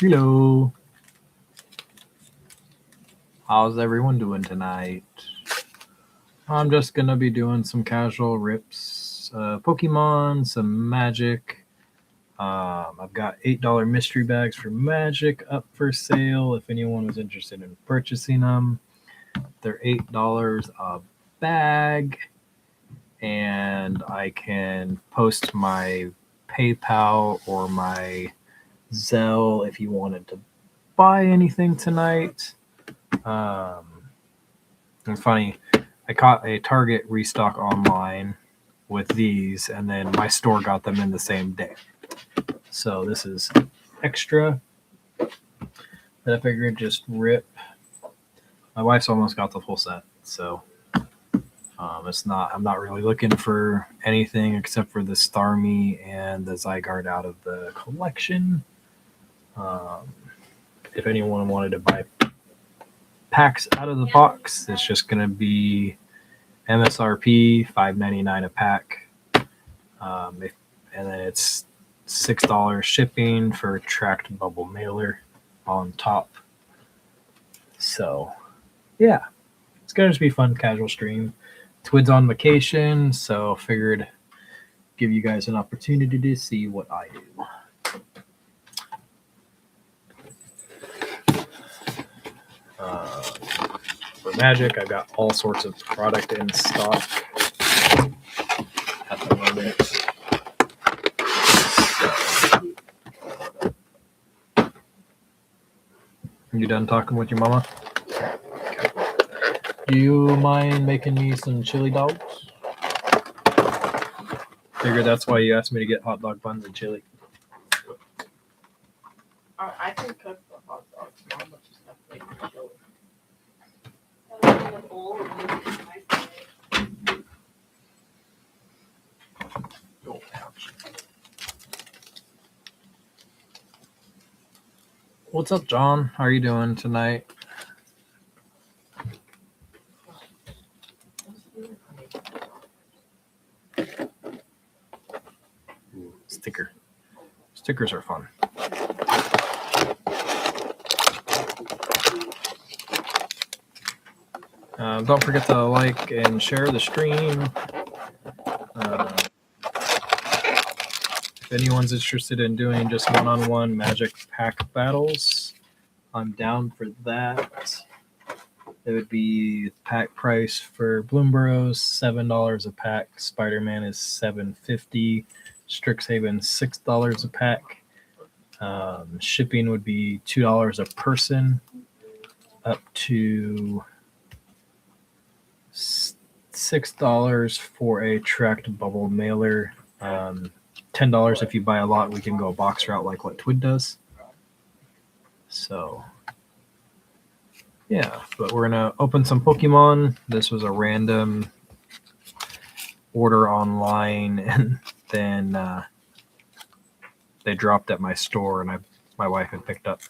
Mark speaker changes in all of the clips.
Speaker 1: Hello. How's everyone doing tonight? I'm just gonna be doing some casual rips, Pokemon, some Magic. I've got $8 mystery bags for Magic up for sale. If anyone was interested in purchasing them, they're $8 a bag, and I can post my PayPal or my Zelle if you wanted to buy anything tonight. It's funny, I caught a Target restock online with these, and then my store got them in the same day. So this is extra that I figured just rip. My wife's almost got the full set, so I'm not really looking for anything except for the Starmie and the Zygarde out of the collection. If anyone wanted to buy packs out of the box, it's just going to be MSRP $5.99 a pack, and then it's $6 shipping for tracked bubble mailer on top. So yeah, it's gonna just be fun, casual stream. Twid's on vacation, so figured give you guys an opportunity to see what I do. For Magic, I've got all sorts of product in stock at the moment. You done talking with your mama? Okay. Do you mind making me some chili dogs? Figured that's why you asked me to get hot dog buns and chili.
Speaker 2: I can cook the hot dogs. Mom will just have to make the chili.
Speaker 1: Oh, ouch. What's up, John? How are you doing tonight? Ooh, sticker. Stickers are fun. Don't forget to like and share the stream. If anyone's interested in doing just one-on-one Magic pack battles, I'm down for that. It would be pack price for Bloomburrows, $7 a pack. Spider-Man is $7.50. Strixhaven $6 a pack. Shipping would be $2 a person, up to $6 for a tracked bubble mailer. $10 if you buy a lot. We can go box route like what Twid does. So yeah, but we're gonna open some Pokemon. This was a random order online, and then they dropped at my store, and my wife had picked up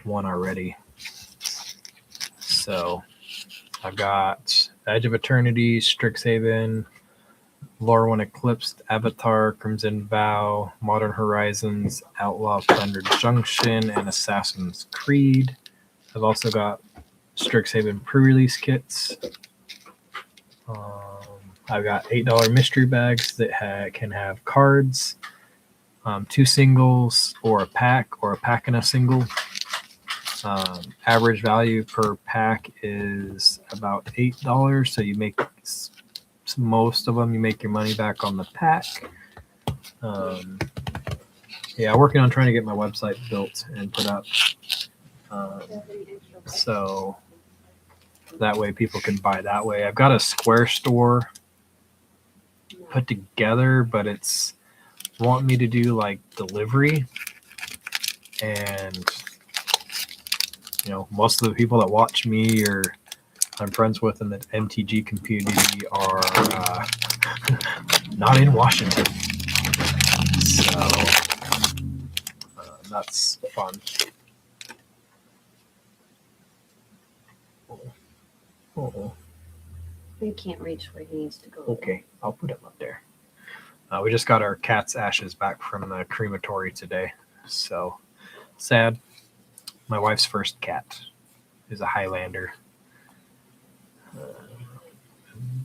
Speaker 1: one already. So I've got Edge of Eternity, Strixhaven, Lorwyn Eclipsed, Avatar, Crimson Vow, Modern Horizons, Outlaw Thunder Junction, and Assassin's Creed. I've also got Strixhaven pre-release kits. I've got $8 mystery bags that can have cards, 2 singles or a pack and a single. Average value per pack is about $8, so you make most of them, you make your money back on the pack. Yeah, working on trying to get my website built and put up, so that way people can buy that way. I've got a Square store put together, but it's want me to do like delivery, and most of the people that watch me or I'm friends with in the MTG community are not in Washington, so that's fun. Oh.
Speaker 3: He can't reach where he needs to go.
Speaker 1: Okay, I'll put him up there. We just got our cat's ashes back from the crematory today, So sad. My wife's first cat is a Highlander.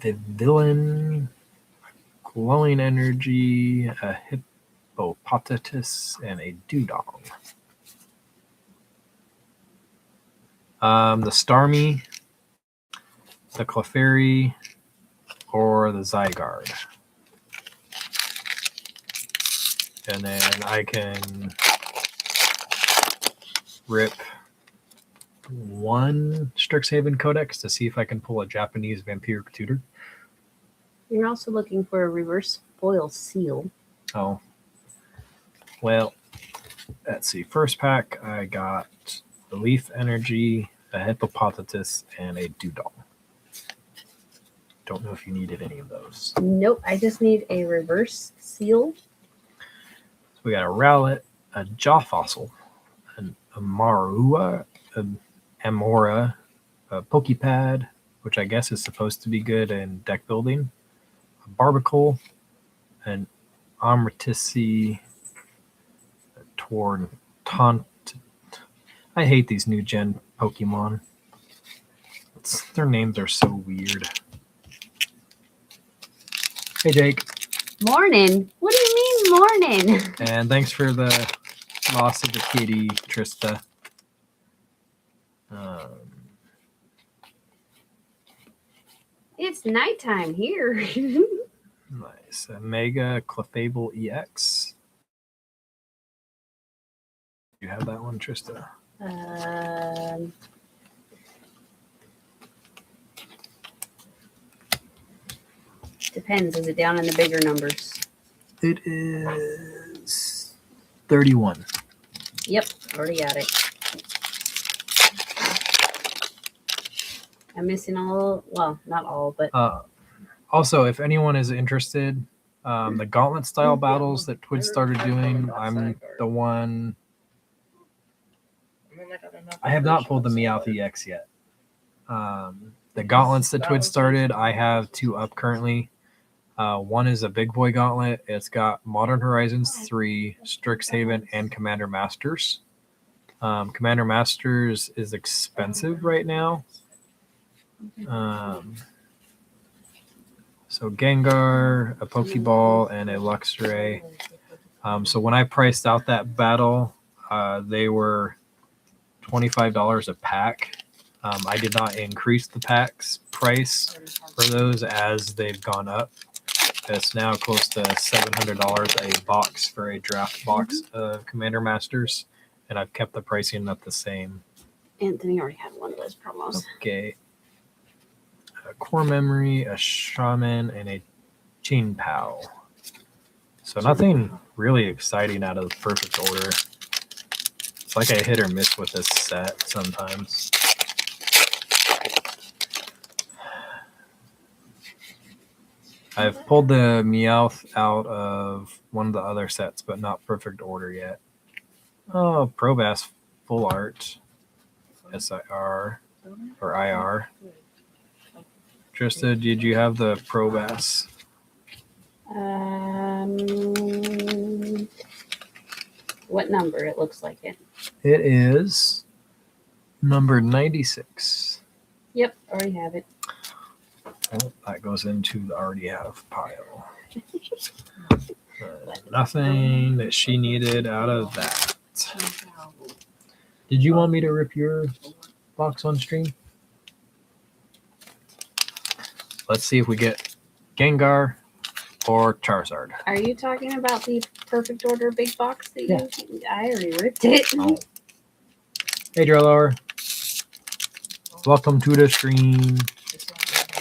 Speaker 1: The villain, glowing energy, a hippopotamus, and a dudong. The Starmie, the Clefairy, or the Zygarde. And then I can rip one Strixhaven Codex to see if I can pull a Japanese vampiric tutor.
Speaker 3: You're also looking for a reverse foil seal.
Speaker 1: Oh. Well, let's see. First pack, I got the Leaf Energy, a Hippopotamus, and a Dewdong. Don't know if you needed any of those.
Speaker 3: Nope, I just need a reverse seal.
Speaker 1: So we got a Rowlet, a Jaw Fossil, an Amarua, an Amora, a Pokepad, which I guess is supposed to be good in deck building, a Barbacle, an Amritici, a Taunt. I hate these new gen Pokemon. Their names are so weird. Hey, Jake.
Speaker 3: Morning. What do you mean morning?
Speaker 1: And thanks for the loss of the kitty, Trista.
Speaker 3: It's nighttime here.
Speaker 1: Nice. A Mega Clefable EX. You have that one, Trista?
Speaker 3: Depends. Is it down in the bigger numbers?
Speaker 1: It is 31.
Speaker 3: Yep, already got it. I'm missing all, well, not all, but
Speaker 1: Also, if anyone is interested, the gauntlet style battles that Twitch started doing, I'm the one. I have not pulled the Meowth EX yet. The gauntlets that Twitch started, I have 2 up currently. One is a big boy gauntlet. It's got Modern Horizons 3, Strixhaven, and Commander Masters. Commander Masters is expensive right now. So Gengar, a Pokeball, and a Luxray. So when I priced out that battle, they were $25 a pack. I did not increase the pack's price for those as they've gone up. It's now close to $700 a box for a draft box of Commander Masters, and I've kept the pricing at the same.
Speaker 3: Anthony already had one of those promos.
Speaker 1: Okay. A Core Memory, a Shaman, and a Chain Pow. So nothing really exciting out of the perfect order. It's like I hit or miss with this set sometimes. I've pulled the Meowth out of one of the other sets, but not perfect order yet. Oh, Probass Full Art. SIR or IR. Trista, did you have the Probass?
Speaker 3: What number? It looks like it.
Speaker 1: It is number 96.
Speaker 3: Yep, already have it.
Speaker 1: Well, that goes into the already have pile. Nothing that she needed out of that. Did you want me to rip your box on stream? Let's see if we get Gengar or Charizard.
Speaker 3: Are you talking about the perfect order big box that you? I already ripped it.
Speaker 1: Oh. Hey, Drillor. Welcome to the stream.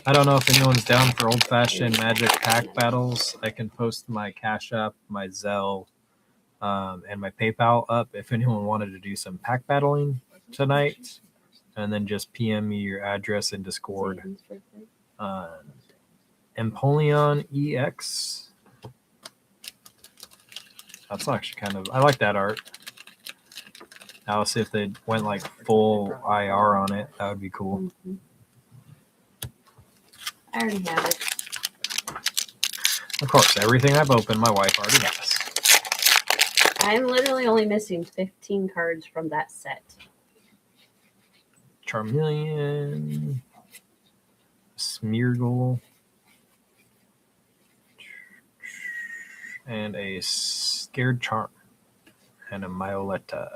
Speaker 1: I don't know if anyone's down for old-fashioned Magic pack battles. I can post my Cash App, my Zelle, and my PayPal up if anyone wanted to do some pack battling tonight. And then just PM me your address in Discord. Empoleon EX. That's actually kind of, I like that art. Now let's see if they went like full IR on it. That would be cool.
Speaker 3: Mm-hmm. I already have it.
Speaker 1: Of course, everything I've opened, my wife already has.
Speaker 3: I'm literally only missing 15 cards from that set.
Speaker 1: Charmeleon, Smeargle, and a Scared Charm, and a Myoletta.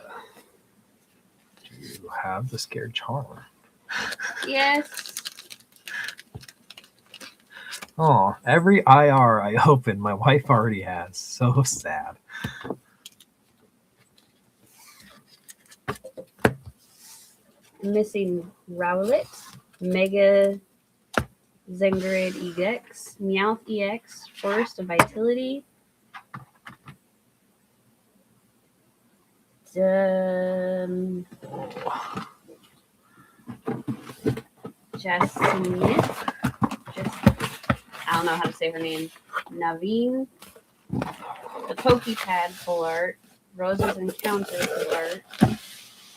Speaker 1: Do you have the Scared Charm?
Speaker 3: Yes.
Speaker 1: Oh, every IR I open, my wife already has. So sad.
Speaker 3: Missing Rowlet, Mega Zengrid EX, Meowth EX, Forest of Vitality, Jasmine, I don't know how to say her name, Naveen, the Pokepad full art, Roses Encounter full art,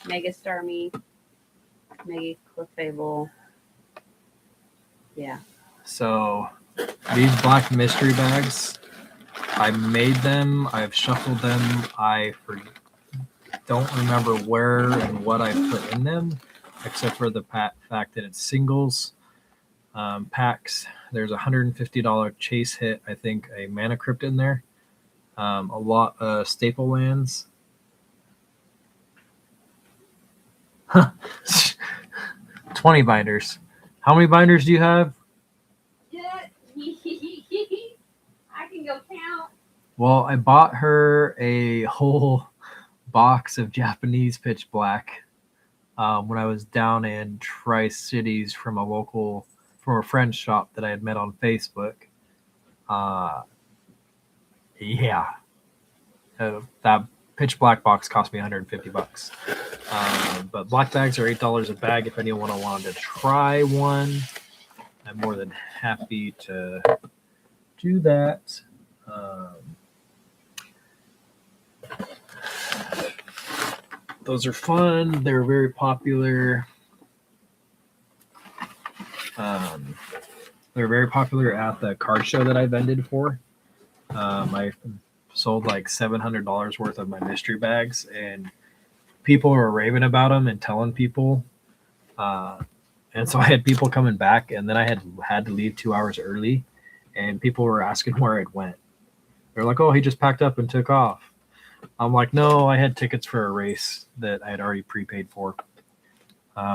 Speaker 3: Mega Starmie, Mega Clefable. Yeah.
Speaker 1: So these black mystery bags, I made them. I've shuffled them. Don't remember where and what I put in them, except for the fact that it's singles packs. There's a $150 chase hit. I think a Mana Crypt in there. A lot of staple lands. 20 binders. How many binders do you have?
Speaker 3: Yeah. I can go count.
Speaker 1: Well, I bought her a whole box of Japanese pitch black when I was down in Tri-Cities from a friend's shop that I had met on Facebook. Yeah. That pitch black box cost me $150. But black bags are $8 a bag if anyone wanted to try one. I'm more than happy to do that. Those are fun. They're very popular. They're very popular at the card show that I vended for. I sold like $700 worth of my mystery bags, and people were raving about them and telling people. And so I had people coming back, and then I had to leave 2 hours early, and people were asking where it went. They're like, "Oh, he just packed up and took off." I'm like, "No, I had tickets for a race that I had already prepaid for."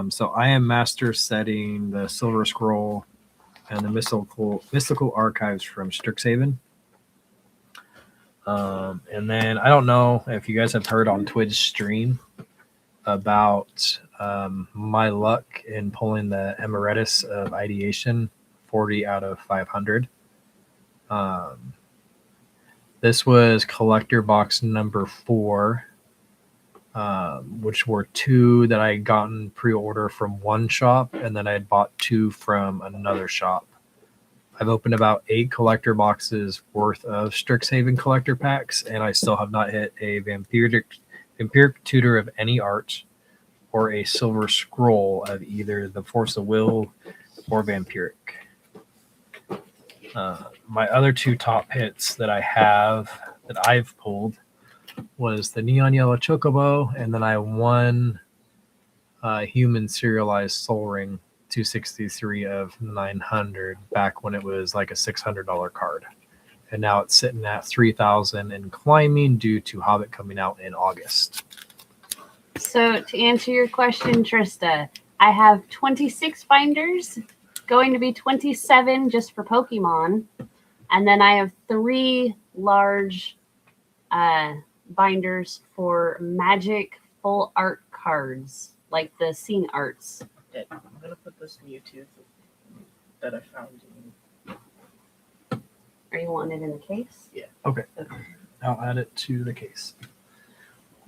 Speaker 1: So I am master setting the Silver Scroll and the Mystical Archives from Strixhaven. And then I don't know if you guys have heard on Twitch stream about my luck in pulling the Emeritus of Ideation, 40 out of 500. This was collector box number 4, which were 2 that I had gotten pre-order from one shop, and then I had bought 2 from another shop. I've opened about 8 collector boxes worth of Strixhaven collector packs, and I still have not hit a Vampiric Tutor of any art or a Silver Scroll of either the Force of Will or Vampiric. My other 2 top hits that I've pulled was the Neon Yellow Chocobo, and then I won Human Serialized Soul Ring 263 of 900 back when it was like a $600 card. And now it's sitting at 3,000 and climbing due to Hobbit coming out in August.
Speaker 3: So to answer your question, Trista, I have 26 binders, going to be 27 just for Pokemon. And then I have 3 large binders for Magic full art cards, like the scene arts.
Speaker 2: Yeah, I'm gonna put this Mewtwo that I found in.
Speaker 3: Are you wanting it in the case?
Speaker 2: Yeah.
Speaker 1: Okay. I'll add it to the case.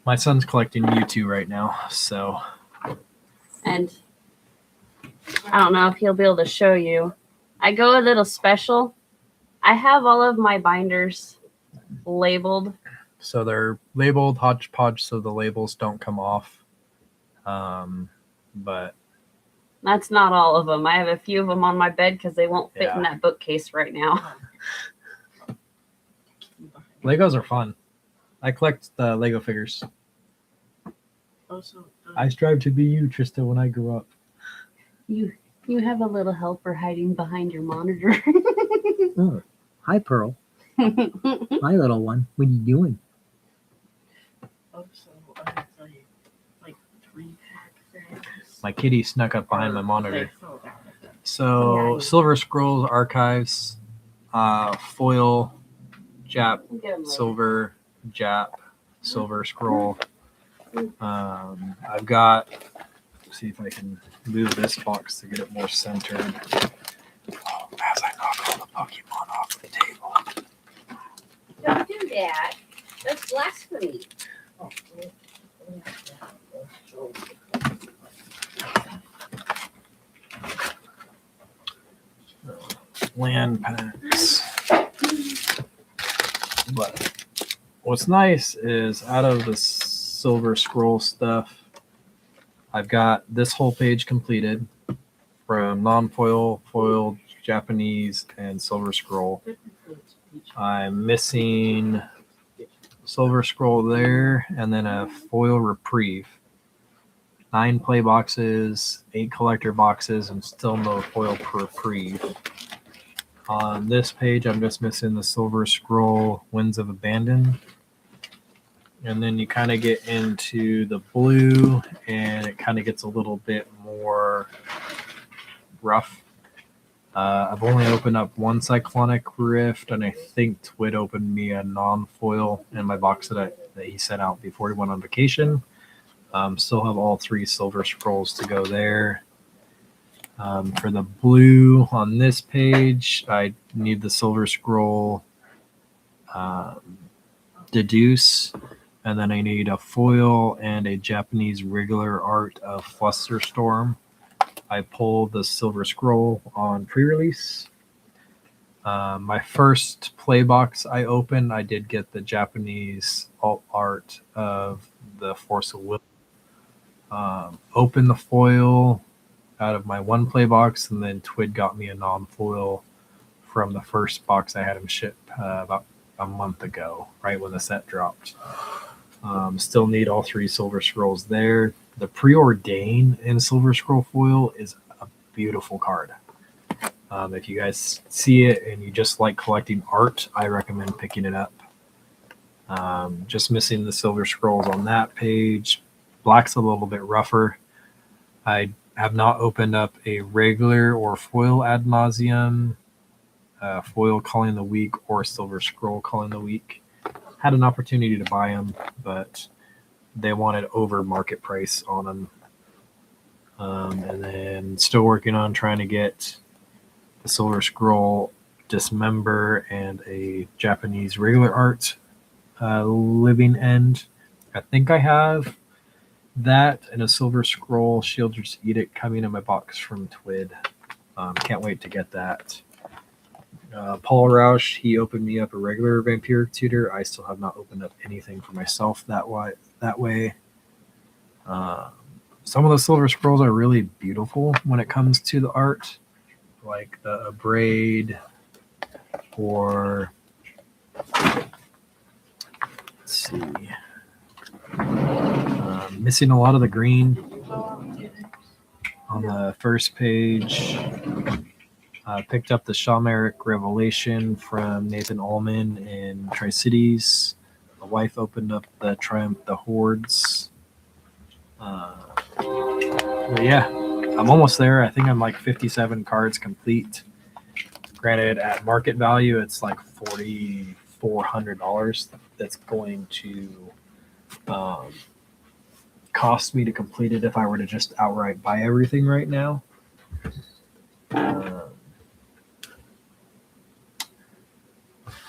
Speaker 1: My son's collecting Mewtwo right now, so.
Speaker 3: And I don't know if he'll be able to show you. I go a little special. I have all of my binders labeled.
Speaker 1: So they're labeled hodgepodge so the labels don't come off. But
Speaker 3: That's not all of them. I have a few of them on my bed because they won't fit in that bookcase right now.
Speaker 1: Legos are fun. I collect the Lego figures.
Speaker 2: Also,
Speaker 1: I strive to be you, Trista, when I grew up.
Speaker 3: You have a little helper hiding behind your monitor.
Speaker 4: Oh, hi, Pearl. Hi, little one. What are you doing?
Speaker 2: also, I have like 3-pack things.
Speaker 1: My kitty snuck up behind my
Speaker 2: They
Speaker 1: monitor.
Speaker 2: fell down at them.
Speaker 1: So,
Speaker 3: Nice.
Speaker 1: Silver Scrolls Archives, foil, Jap,
Speaker 3: Get 'em later.
Speaker 1: silver, Jap, silver scroll. I've got, see if I can move this box to get it more centered. Oh, as I knock all the Pokemon off the table.
Speaker 3: Don't do that. That's blasphemy.
Speaker 1: Land packs. But what's nice is out of the Silver Scroll stuff, I've got this whole page completed from non-foil, foil, Japanese, and Silver Scroll. I'm missing Silver Scroll there, and then a foil reprieve. 9 play boxes, 8 collector boxes, and still no foil reprieve. On this page, I'm just missing the Silver Scroll Winds of Abandon. And then you kind of get into the blue, and it kind of gets a little bit more rough. I've only opened up one Cyclonic Rift, and I think Twid opened me a non-foil in my box that he sent out before he went on vacation. Still have all 3 Silver Scrolls to go there. For the blue on this page, I need the Silver Scroll Deduce, and then I need a foil and a Japanese regular art of Flusterstorm. I pulled the Silver Scroll on pre-release. My first play box I opened, I did get the Japanese alt art of the Force of Will. Opened the foil out of my one play box, and then Twid got me a non-foil from the first box I had him ship about a month ago, right when the set dropped. Still need all 3 Silver Scrolls there. The Preordain in Silver Scroll foil is a beautiful card. If you guys see it and you just like collecting art, I recommend picking it up. Just missing the Silver Scrolls on that page. Black's a little bit rougher. I have not opened up a regular or foil ad nauseum, foil Calling the Week, or Silver Scroll Calling the Week. Had an opportunity to buy them, but they wanted over market price on them. And then still working on trying to get the Silver Scroll Dismember and a Japanese regular art Living End. I think I have that and a Silver Scroll Shield's Edict coming in my box from Twid. Can't wait to get that. Paul Roush, he opened me up a regular Vampiric Tutor. I still have not opened up anything for myself that way. Some of the Silver Scrolls are really beautiful when it comes to the art, like the Abrade or let's see. Missing a lot of the green on the first page. Picked up the Shamaric Revelation from Nathan Ullman in Tri-Cities. My wife opened up the Triumph the Hordes. But yeah, I'm almost there. I think I'm like 57 cards complete. Granted, at market value, it's like $4,400. That's going to cost me to complete it if I were to just outright buy everything right now.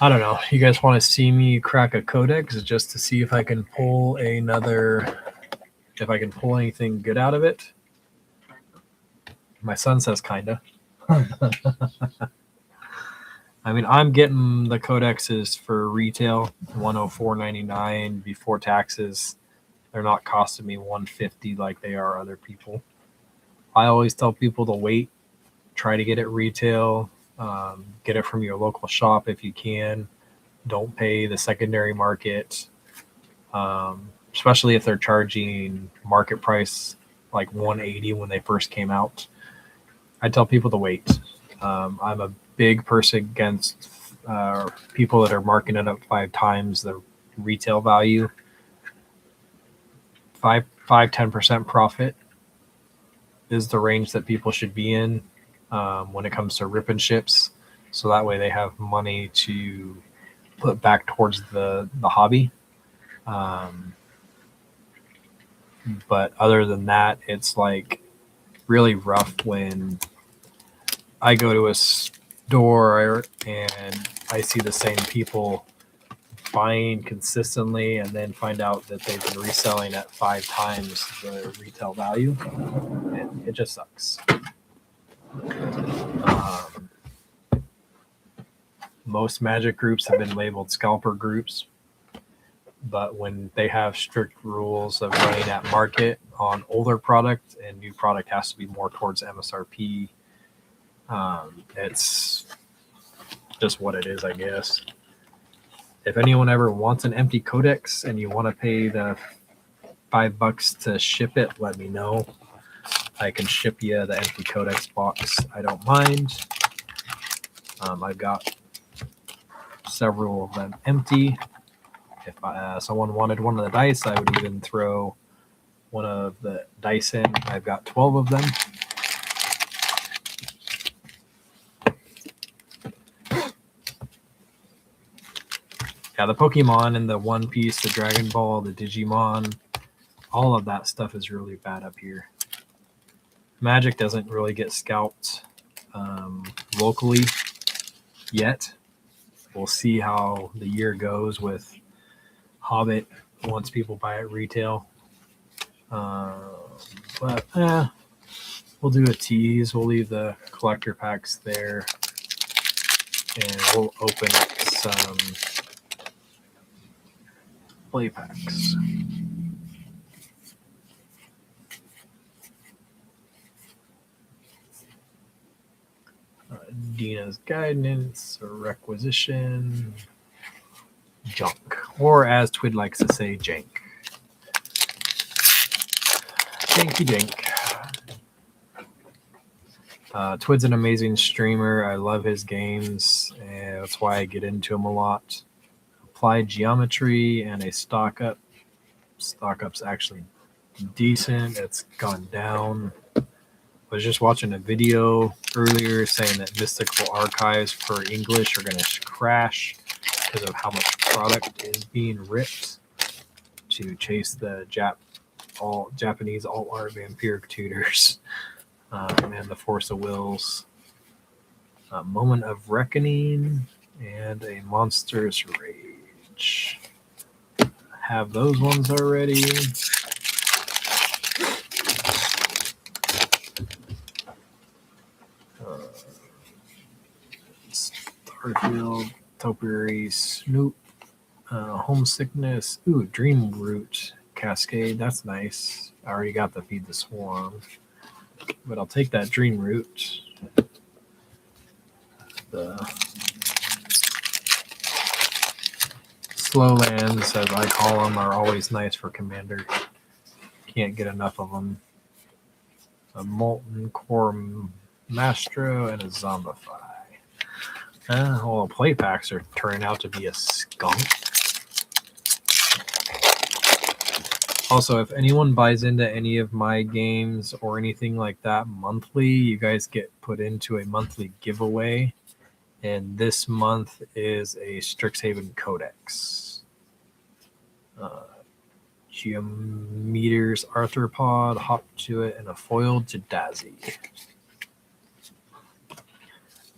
Speaker 1: I don't know. You guys want to see me crack a codex just to see if I can pull anything good out of it? My son says kinda. I mean, I'm getting the codexes for retail, $104.99 before taxes. They're not costing me $150 like they are other people. I always tell people to wait, try to get it retail, get it from your local shop if you can. Don't pay the secondary market. especially if they're charging market price like 180 when they first came out. I tell people to wait. I'm a big person against people that are marking it up 5 times the retail value. 10% profit is the range that people should be in when it comes to rip and ships. So that way they have money to put back towards the hobby. But other than that, it's like really rough when I go to a store and I see the same people buying consistently and then find out that they've been reselling at 5 times the retail value. It just sucks. Most Magic groups have been labeled scalper groups, but when they have strict rules of running at market on older product and new product has to be more towards MSRP, it's just what it is, I guess. If anyone ever wants an empty codex and you want to pay the $5 to ship it, let me know. I can ship you the empty codex box. I don't mind. I've got several of them empty. If someone wanted one of the dice, I would even throw one of the dice in. I've got 12 of them. Yeah, the Pokemon and the One Piece, the Dragon Ball, the Digimon, all of that stuff is really bad up here. Magic doesn't really get scalped locally yet. We'll see how the year goes with Hobbit once people buy it retail. But we'll do a tease. We'll leave the collector packs there. And we'll open up some play packs. Dina's Guidance, or Requisition, Junk, or as Twid likes to say, Jank. Janky Jank. Twid's an amazing streamer. I love his games, and that's why I get into him a lot. Applied Geometry and a Stock Up. Stock Up's actually decent. It's gone down. I was just watching a video earlier saying that Mystical Archives for English are going to crash because of how much product is being ripped to chase the Japanese alt art vampiric tutors and the Force of Wills, Moment of Reckoning, and a Monstrous Rage. Have those ones already. Starfield, Topiary, Snoop, Homesickness. Ooh, Dream Root Cascade. That's nice. I already got the Feed the Swarm, but I'll take that Dream Root. The slow lands, as I call them, are always nice for Commander. Can't get enough of them. A Molten Core Mastro and a Zombify. Well, play packs are turning out to be a skunk. Also, if anyone buys into any of my games or anything like that monthly, you guys get put into a monthly giveaway. And this month is a Strixhaven Codex. Geometers Arthropod, Hop to it, and a foiled Jadazi.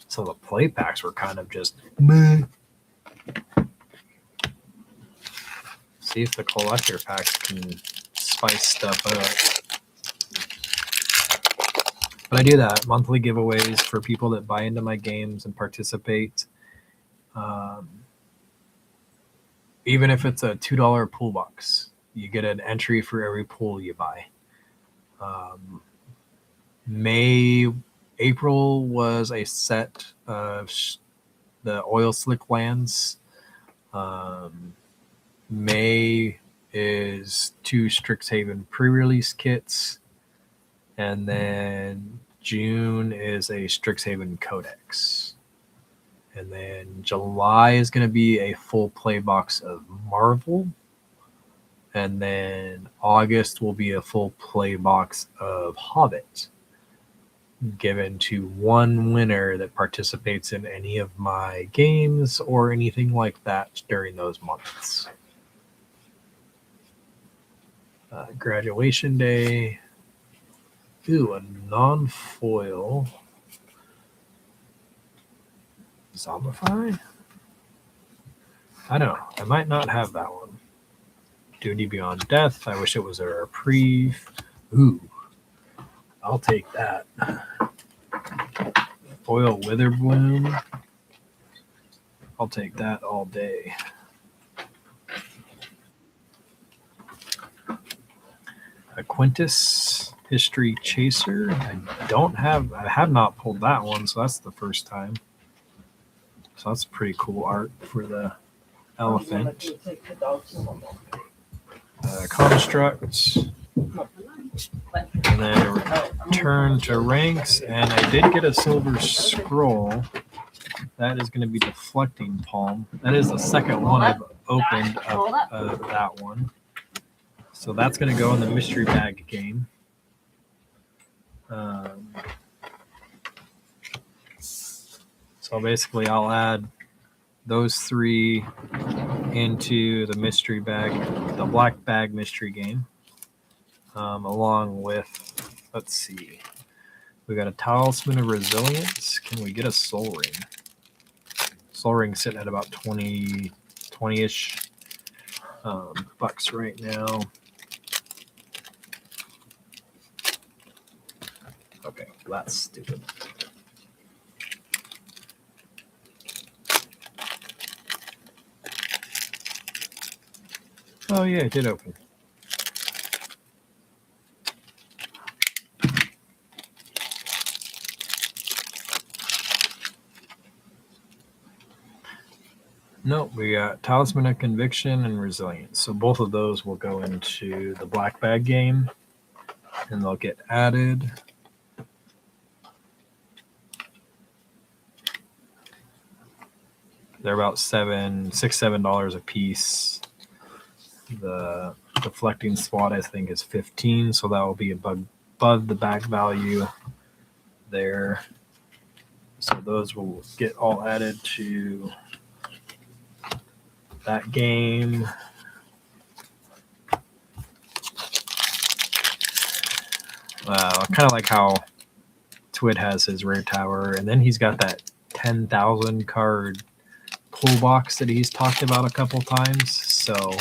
Speaker 1: So the play packs were kind of just meh. See if the collector packs can spice stuff up. But I do that. Monthly giveaways for people that buy into my games and participate. Even if it's a $2 pool box, you get an entry for every pool you buy. April was a set of the oil slick lands. May is 2 Strixhaven pre-release kits, and then June is a Strixhaven Codex. And then July is going to be a full play box of Marvel. And then August will be a full play box of Hobbit, given to one winner that participates in any of my games or anything like that during those months. Graduation day. Ooh, a non-foil Zombify? I don't know. I might not have that one. Duty Beyond Death. I wish it was a reprieve. Ooh, I'll take that. Foil Witherbloom. I'll take that all day. A Quintus History Chaser. I have not pulled that one, so that's the first time. So that's pretty cool art for the elephant. Construct. And then return to ranks. And I did get a silver scroll. That is going to be Deflecting Palm. That is the second one I've opened of that one. So that's going to go in the mystery bag game. So basically I'll add those 3 into the mystery bag, the black bag mystery game, along with, let's see, we got a Talisman of Resilience. Can we get a Soul Ring? Soul Ring sitting at about 20-ish bucks right now. Okay, that's stupid. Oh yeah, it did open. No, we got Talisman of Conviction and Resilience. So both of those will go into the black bag game, and they'll get added. They're about $7 a piece. The Deflecting SWAT, I think, is 15, so that will be above the bag value there. So those will get all added to that game. I kind of like how Twid has his rare tower, and then he's got that 10,000 card pull box that he's talked about a couple times. So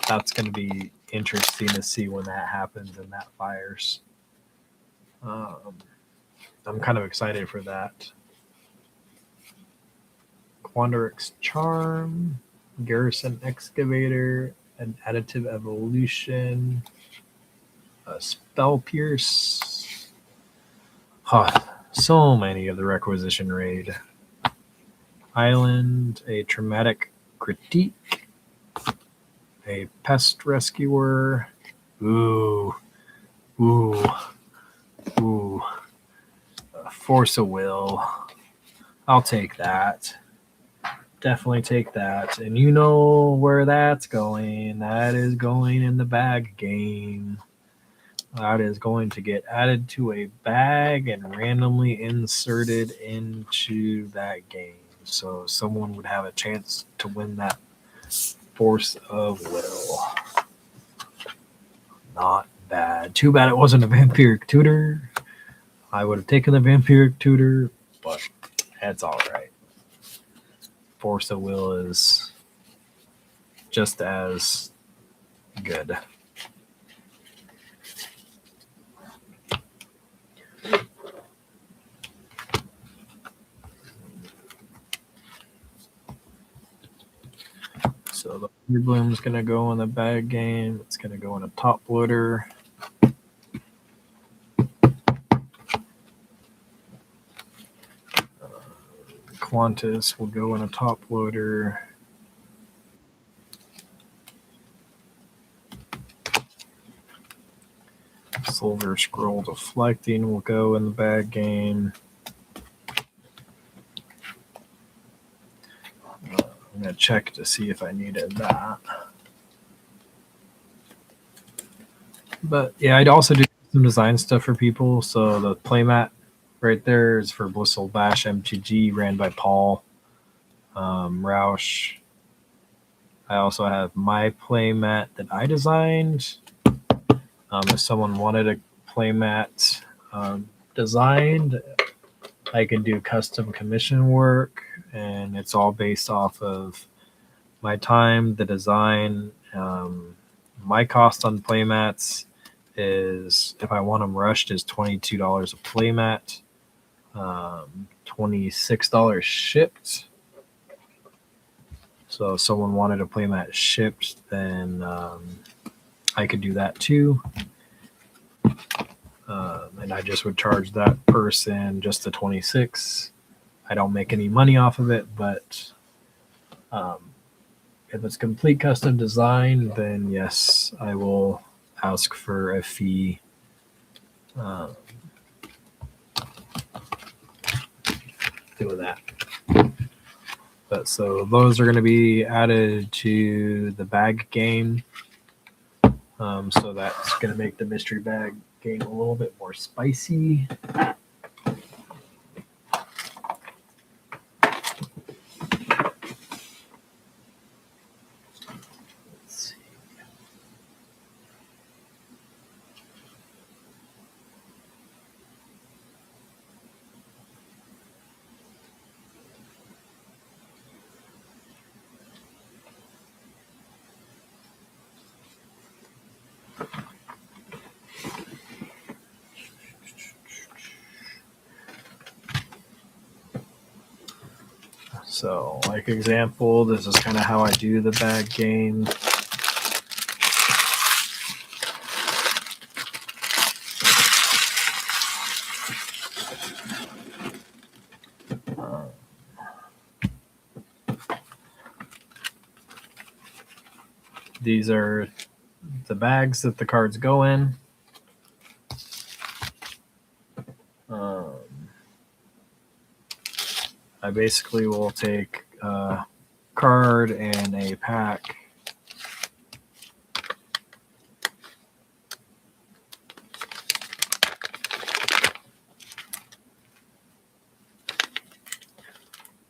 Speaker 1: that's going to be interesting to see when that happens and that fires. I'm kind of excited for that. Quandarix Charm, Garrison Excavator, an Additive Evolution, a Spell Pierce. So many of the Requisition Raid. Island, a Traumatic Critique, a Pest Rescuer. Ooh. Force of Will. I'll take that. Definitely take that. And you know where that's going. That is going in the bag game. That is going to get added to a bag and randomly inserted into that game. So someone would have a chance to win that Force of Will. Not bad. Too bad it wasn't a Vampiric Tutor. I would have taken the Vampiric Tutor, but that's all right. Force of Will is just as good. So the Bloom is going to go in the bag game. It's going to go in a top loader. Qantas will go in a top loader. Silver Scroll Deflecting will go in the bag game. I'm going to check to see if I needed that. But yeah, I'd also do some design stuff for people. So the playmat right there is for Blissful Bash MTG, ran by Paul Roush. I also have my playmat that I designed. If someone wanted a playmat designed, I can do custom commission work, and it's all based off of my time, the design. My cost on playmats is, if I want them rushed, is $22 a playmat, $26 shipped. So if someone wanted a playmat shipped, then I could do that too. And I just would charge that person just the 26. I don't make any money off of it, but if it's complete custom design, then yes, I will ask for a fee. Doing that. But so those are going to be added to the bag game. So that's going to make the mystery bag game a little bit more spicy. Let's see. So, like example, this is kind of how I do the bag game. These are the bags that the cards go in. I basically will take a card and a pack.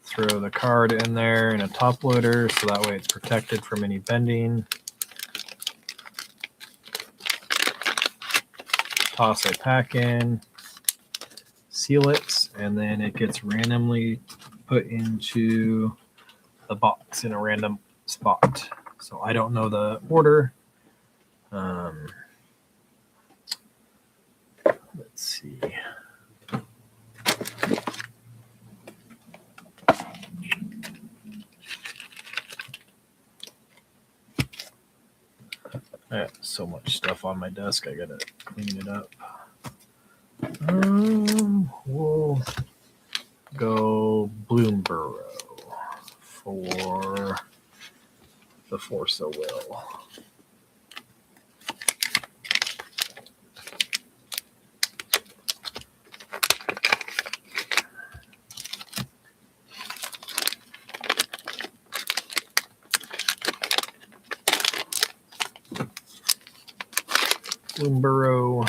Speaker 1: Throw the card in there in a top loader so that way it's protected from any bending. Toss a pack in, seal it, and then it gets randomly put into the box in a random spot. So I don't know the order. Let's see. I got so much stuff on my desk, I gotta clean it up. We'll go Bloomborough for the Force of Will. Bloomborough.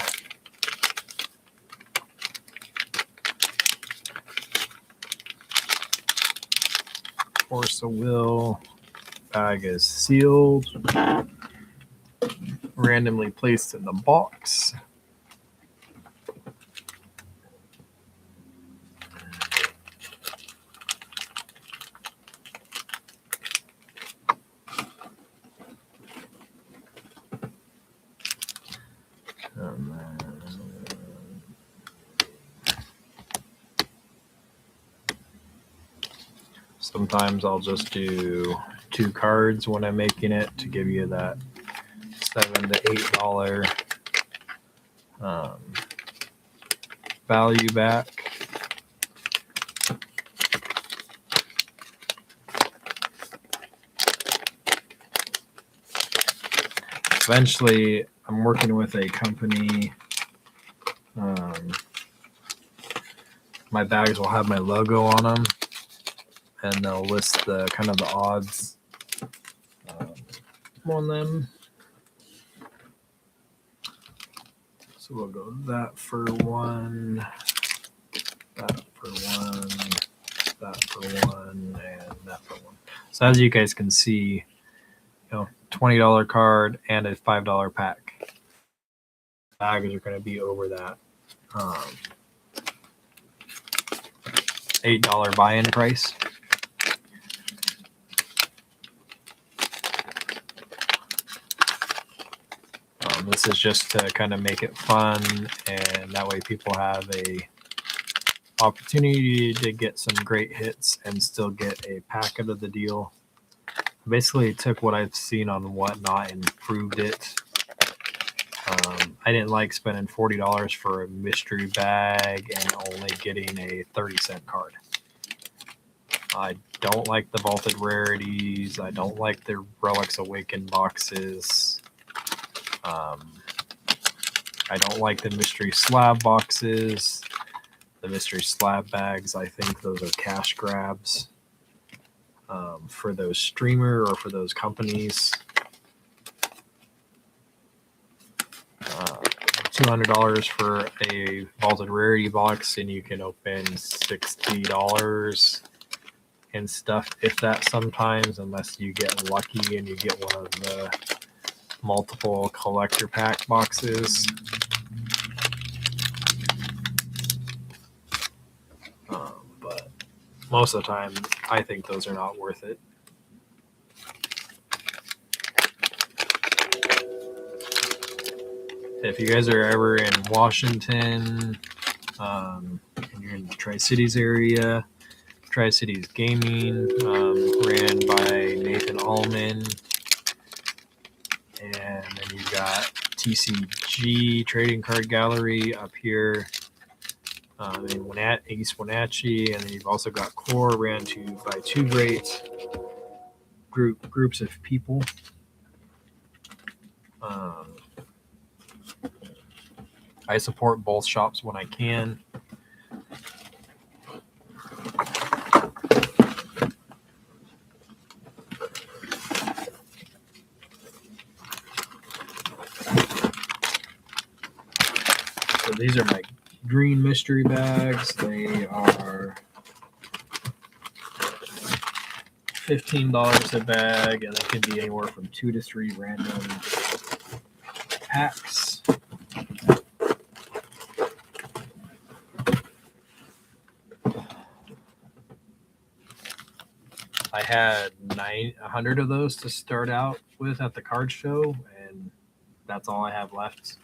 Speaker 1: Force of Will. Bag is sealed. Randomly placed in the box. Sometimes I'll just do 2 cards when I'm making it to give you that $7 to $8 value back. Eventually, I'm working with a company My bags will have my logo on them, and they'll list the kind of the odds on them. So we'll go that for one, that for one, that for one, and that for one. So as you guys can see, $20 card and a $5 pack. Bags are going to be over that $8 buy-in price. This is just to kind of make it fun, and that way people have a opportunity to get some great hits and still get a pack out of the deal. Basically took what I've seen on Whatnot and improved it. I didn't like spending $40 for a mystery bag and only getting a 30-cent card. I don't like the vaulted rarities. I don't like the Relics Awakened boxes. I don't like the mystery slab boxes. The mystery slab bags, I think those are cash grabs for those streamer or for those companies. $200 for a vaulted rarity box, and you can open $60 and stuff, if that sometimes, unless you get lucky and you get one of the multiple collector pack boxes. But most of the time, I think those are not worth it. If you guys are ever in Washington, and you're in the Tri-Cities area, Tri-Cities Gaming, ran by Nathan Allman. And then you've got TCG Trading Card Gallery up here in East Wenatchee. And then you've also got Core, ran by two great groups of people. I support both shops when I can. So these are my green mystery bags. They are $15 a bag, and they can be anywhere from 2 to 3 random packs. I had 100 of those to start out with at the card show, and that's all I have left.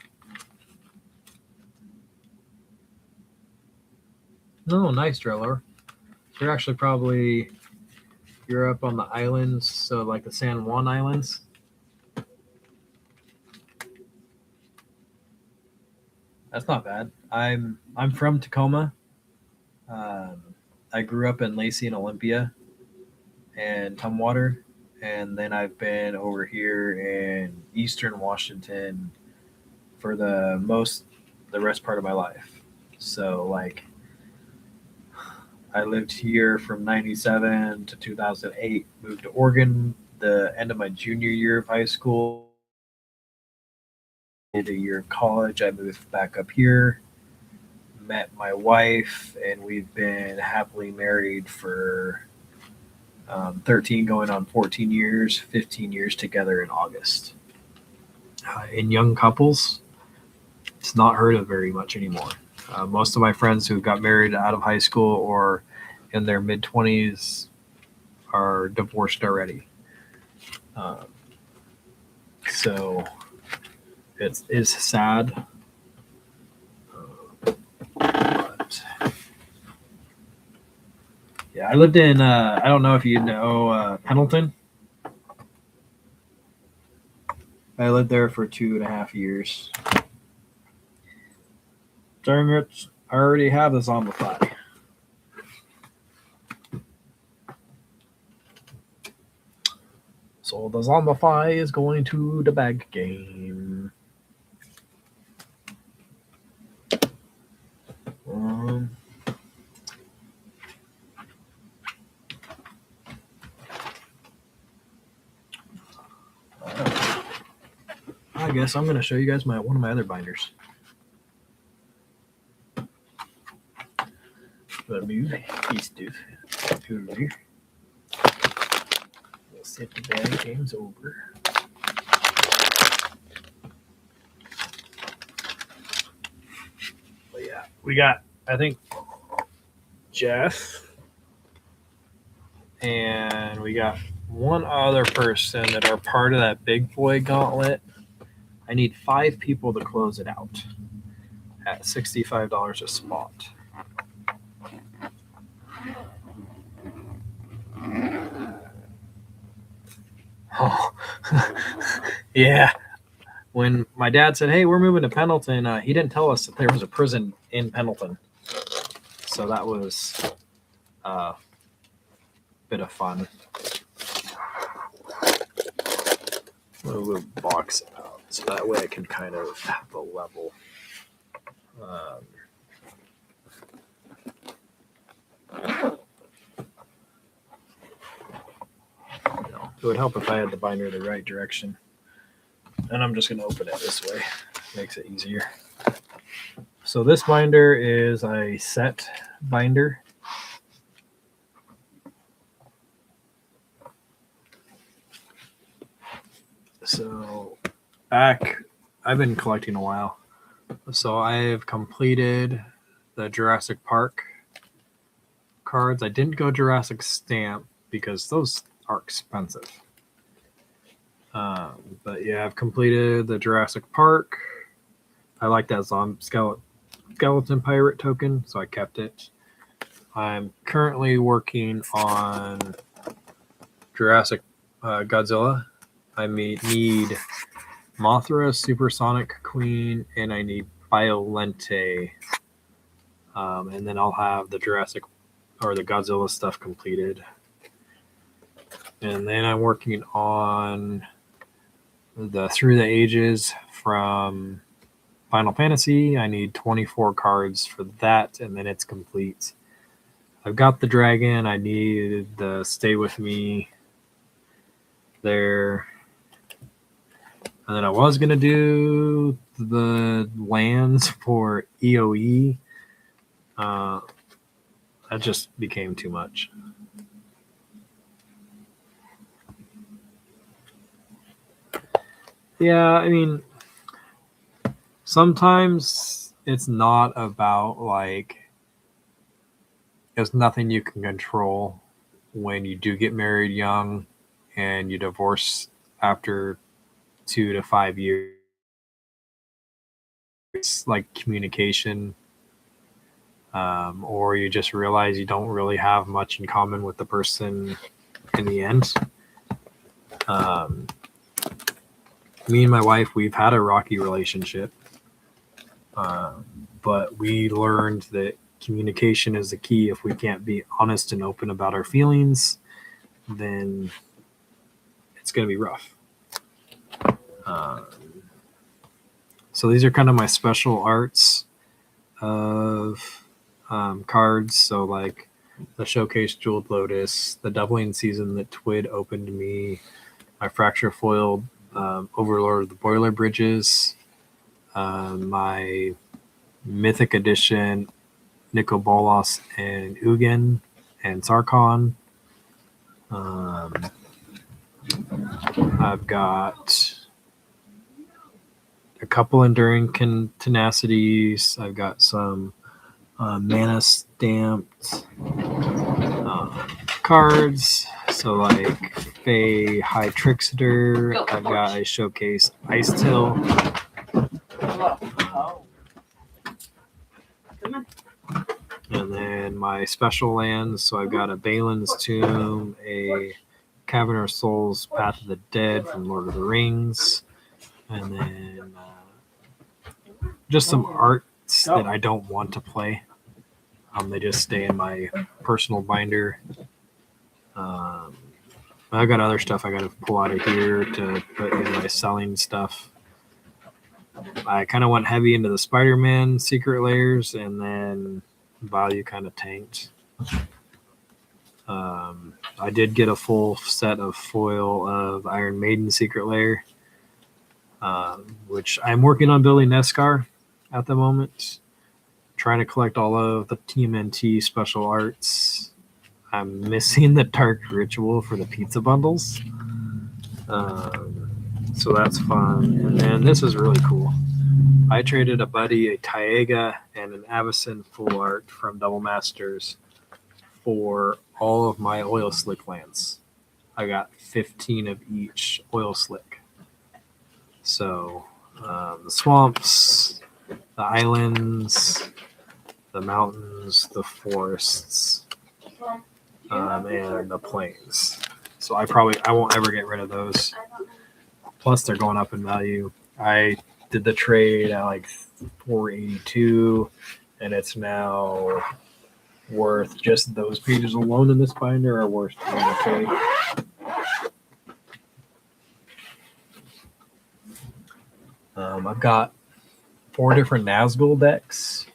Speaker 1: No, nice, Driller. You're actually you're up on the islands, so like the San Juan Islands. That's not bad. I'm from Tacoma. I grew up in Lacey and Olympia and Tumwater, and then I've been over here in Eastern Washington for the rest part of my life. So like I lived here from 97 to 2008, moved to Oregon the end of my junior year of high school. Did a year of college. I moved back up here, met my wife, and we've been happily married for 13 going on 14 years, 15 years together in August. In young couples, it's not heard of very much anymore. Most of my friends who got married out of high school or in their mid-20s are divorced already. So it's sad. But yeah, I lived in, I don't know if you know Pendleton. I lived there for 2.5 years. Dang it, I already have this on the fly. So the Zombify is going to the bag game. I guess I'm going to show you guys one of my other binders. Let me move these stuff over here. We'll set the bag games over. But yeah, we got, I think, Jeff, and we got one other person that are part of that big boy gauntlet. I need 5 people to close it out at $65 a spot. Oh, yeah. When my dad said, "Hey, we're moving to Pendleton," he didn't tell us that there was a prison in Pendleton. So that was a bit of fun. I'll move the box out so that way I can kind of have a level. It would help if I had the binder the right direction. And I'm just going to open it this way. Makes it easier. So this binder is a set binder. So I've been collecting a while. So I've completed the Jurassic Park cards. I didn't go Jurassic Stamp because those are expensive. But yeah, I've completed the Jurassic Park. I like that skeleton pirate token, so I kept it. I'm currently working on Jurassic Godzilla. I need Mothra, Supersonic Queen, and I need Biolente. And then I'll have the Jurassic or the Godzilla stuff completed. And then I'm working on the Through the Ages from Final Fantasy. I need 24 cards for that, and then it's complete. I've got the dragon. I need the Stay With Me there. And then I was going to do the lands for EOE. That just became too much. Yeah, I mean, sometimes it's not about like, there's nothing you can control when you do get married young and you divorce after 2 to 5 years. It's like communication, or you just realize you don't really have much in common with the person in the end. Me and my wife, we've had a rocky relationship, but we learned that communication is the key. If we can't be honest and open about our feelings, then it's going to be rough. So these are kind of my special arts of cards. So like the Showcase Jeweled Lotus, the Doubling Season that Twid opened me, my Fracture Foiled Overlord of the Boiler Bridges, my Mythic Edition Nicobolas and Ugin and Sarkon. I've got a couple Enduring Tenacities. I've got some mana stamped cards. So like Fae High Trickster. I've got a Showcase Ice Till. And then my special lands. So I've got a Balin's Tomb, a Cavern of Souls, Path of the Dead from Lord of the Rings, and then just some arts that I don't want to play. They just stay in my personal binder. I've got other stuff I got to pull out of here to put in my selling stuff. I kind of went heavy into the Spider-Man secret layers, and then value kind of tanked. I did get a full set of foil of Iron Maiden secret layer. which I'm working on building Nescar at the moment. Trying to collect all of the TMNT special arts. I'm missing the Dark Ritual for the pizza bundles. So that's fun. And then this is really cool. I traded a buddy a Taiga and an Avacyn full art from Double Masters for all of my oil slick lands. I got 15 of each oil slick. So the swamps, the islands, the mountains, the forests, and the plains. So I won't ever get rid of those. Plus they're going up in value. I did the trade at like 482, and it's now worth, just those pages alone in this binder are worth 20K. I've got 4 different Nazgul decks.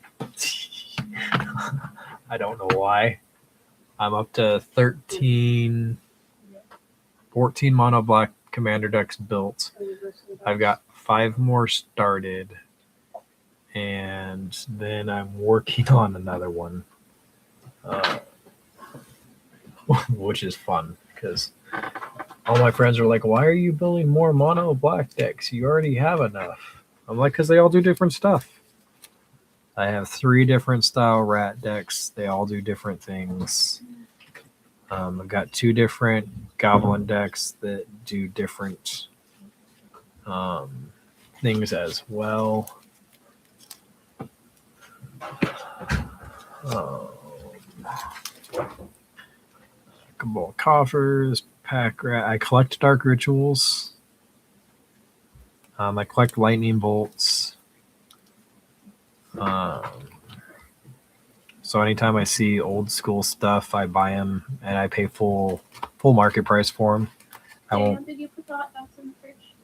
Speaker 1: I don't know why. I'm up to 14 mono black commander decks built. I've got 5 more started, and then I'm working on another one, which is fun because all my friends are like, why are you building more mono black decks? You already have enough. I'm like, because they all do different stuff. I have 3 different style rat decks. They all do different things. I've got 2 different goblin decks that do different things as well. Cabal Coffers, Pack Rat. I collect Dark Rituals. I collect Lightning Bolts. So anytime I see old school stuff, I buy them and I pay full market price for them. I won't.
Speaker 3: Did you put the hot dogs in the fridge?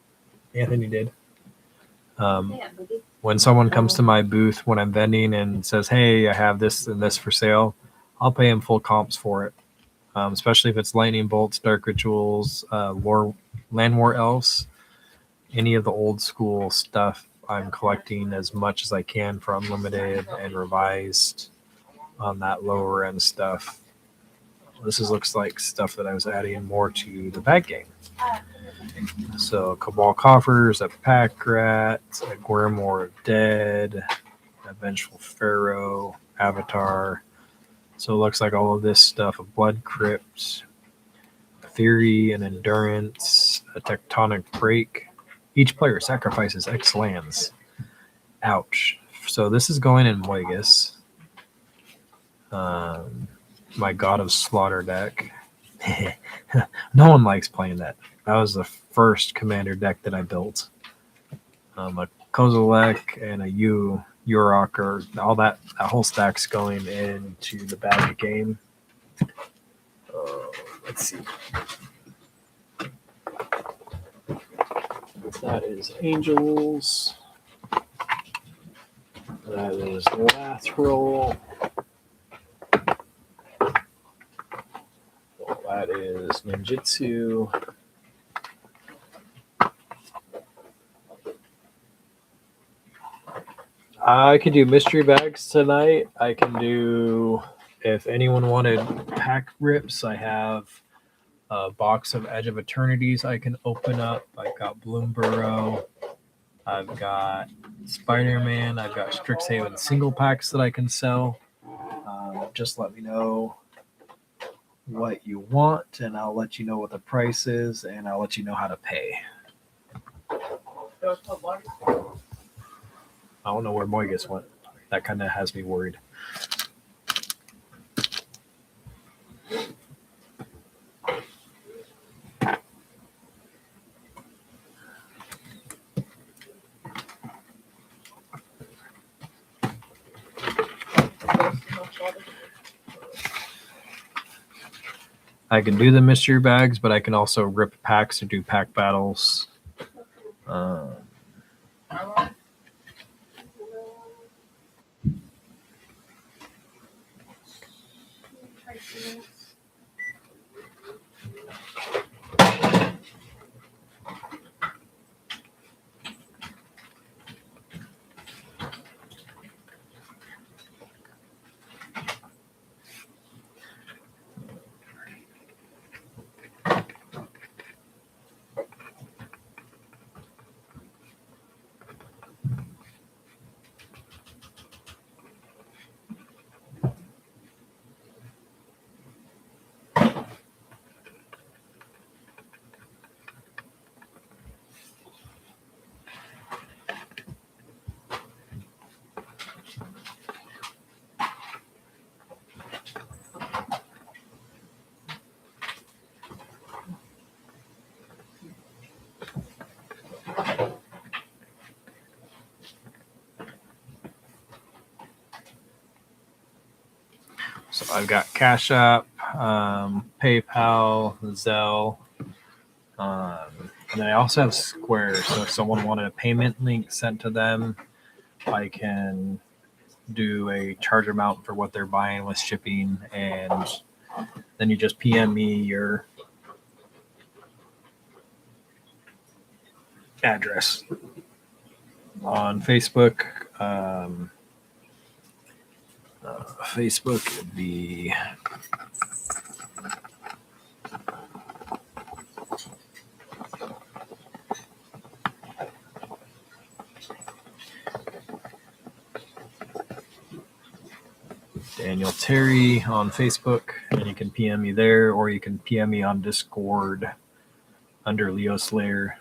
Speaker 1: Anthony did. When someone comes to my booth when I'm vending and says, "Hey, I have this and this for sale," I'll pay them full comps for it. Especially if it's Lightning Bolts, Dark Rituals, Land War Elves, any of the old school stuff. I'm collecting as much as I can for Unlimited and Revised on that lower end stuff. This looks like stuff that I was adding more to the bag game. So Cabal Coffers, a Pack Rat, a Grimoire of Dead, a Vengeful Pharaoh, Avatar. So it looks like all of this stuff, a Blood Crypt, a Theory, an Endurance, a Tectonic Break. Each player sacrifices X lands. Ouch. So this is going in Moigus. My God of Slaughter deck. No one likes playing that. That was the first commander deck that I built. A Kozilek and a Urok, or all that whole stack's going into the bag game. Let's see. That is Angels. That is Lathril. That is Ninjutsu. I could do mystery bags tonight. I can do, if anyone wanted pack rips, I have a box of Edge of Eternities I can open up. I've got Bloomburrow. I've got Spider-Man. I've got Strixhaven single packs that I can sell. Just let me know what you want, and I'll let you know what the price is, and I'll let you know how to pay. I don't know where Moigus went. That kind of has me worried. I can do the mystery bags, but I can also rip packs to do pack battles. I've got Cash App, PayPal, Zelle, and then I also have Square. So if someone wanted a payment link sent to them, I can do a charge amount for what they're buying with shipping, and then you just PM me your address. On Facebook, Facebook would be Daniel Terry on Facebook, and you can PM me there, or you can PM me on Discord under Leo Slayer.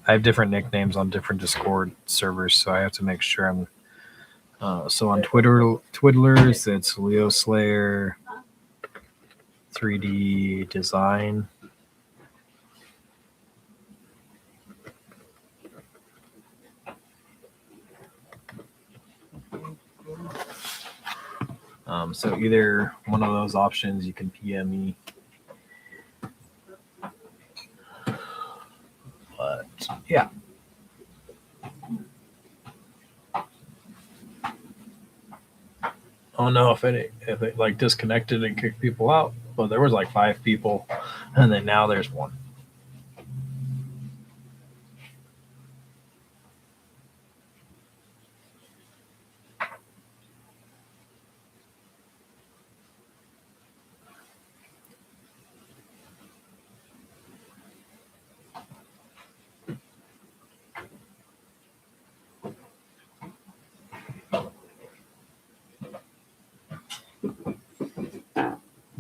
Speaker 1: I have different nicknames on different Discord servers, so I have to make sure I'm. So on Twiddlers, it's Leo Slayer 3D Design. So either one of those options, you can PM me. But yeah. I don't know if it like disconnected and kicked people out, but there was like 5 people, and then now there's 1.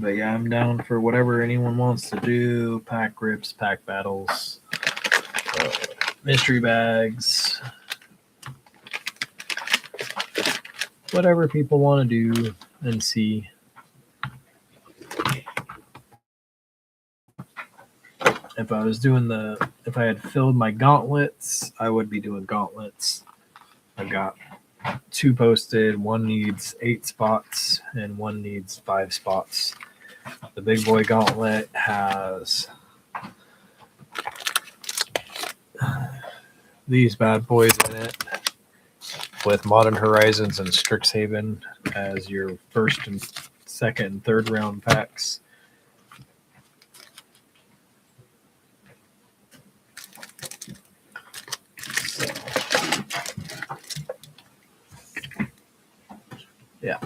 Speaker 1: But yeah, I'm down for whatever anyone wants to do. Pack rips, pack battles, mystery bags, whatever people want to do and see. If I had filled my gauntlets, I would be doing gauntlets. I've got 2 posted. 1 needs 8 spots and 1 needs 5 spots. The big boy gauntlet has these bad boys in it, with Modern Horizons and Strixhaven as your first and second and third round packs. So, yeah.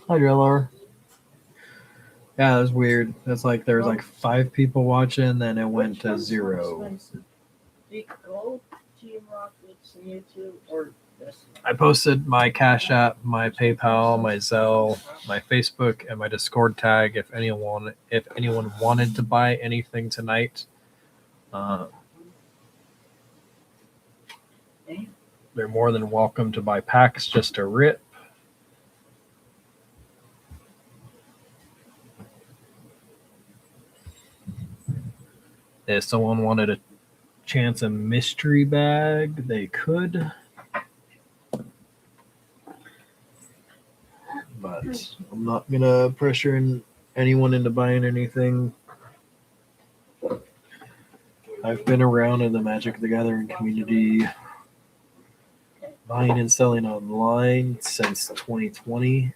Speaker 1: Hi, Driller. Yeah, that was weird. That's like there was like 5 people watching, then it went to 0.
Speaker 2: Go Team Rocket's YouTube or this?
Speaker 1: I posted my Cash App, my PayPal, my Zelle, my Facebook, and my Discord tag. If anyone wanted to buy anything tonight, they're more than welcome to buy packs just to rip. If someone wanted a chance a mystery bag, they could. But I'm not gonna pressure anyone into buying anything. I've been around in the Magic the Gathering community, buying and selling online since 2020.